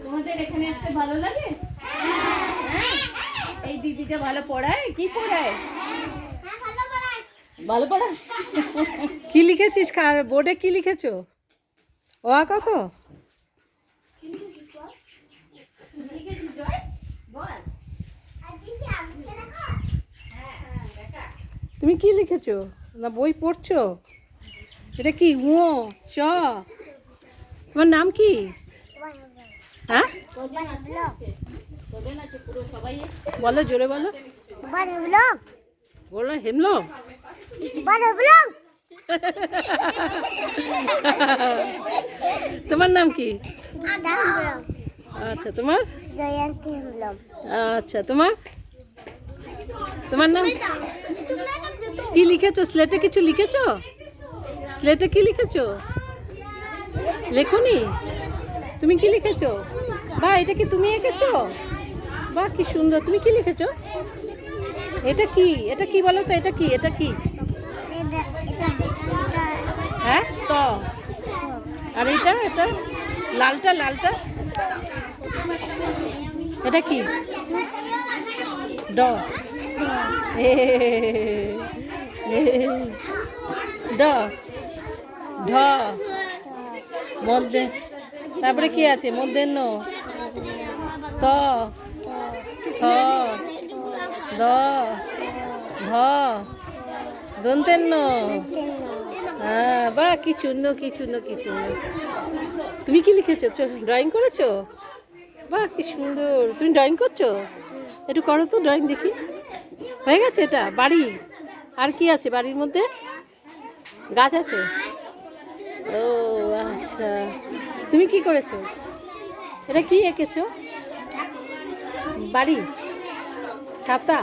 তোমাদের এখানে আসতে ভালো লাগে? এই দিদিটা ভালো পড়ায়? কি পড়ায়? ভালো পড়ায়। কি লিখেছিস? বোর্ডে কি লিখেছো? ও আ ক খ? তুমি কি লিখেছো? না বই পড়ছো? এটা কি ও চ? তোমার নাম কি? হ্যাঁ বলো, জোরে বলো। বলো হেমলক। তোমার নাম কি? আচ্ছা, তোমার? আচ্ছা, তোমার? তোমার নাম কি লিখেছো? স্লেটে কিছু লিখেছো? স্লেটে কি লিখেছো? লেখনি? তুমি কি লিখেছো? বা এটা কি তুমি এঁকেছো? বাহ, কি সুন্দর। তুমি কি লিখেছো? এটা কি? এটা কি বলো তো? এটা কি? এটা কি? হ্যাঁ ত। আর এটা এটা লালটা লালটা এটা কি? ড। ড ঢ মধ্যে। তারপরে কি আছে? মধ্যাহ্ন ত থ দ ধ দন্তেন্ন। হ্যাঁ, বাহ, কি চূর্ণ, কি চূর্ণ, কি চূর্ণ। তুমি কি লিখেছো? ড্রয়িং করেছো? বাহ, কি সুন্দর। তুমি ড্রয়িং করছো? একটু করো তো ড্রয়িং দেখি। হয়ে গেছে এটা? বাড়ি আর কি আছে বাড়ির মধ্যে? গাছ আছে? ও আচ্ছা, তুমি কি করেছো? এটা কি এঁকেছো? বাড়ি, ছাতা।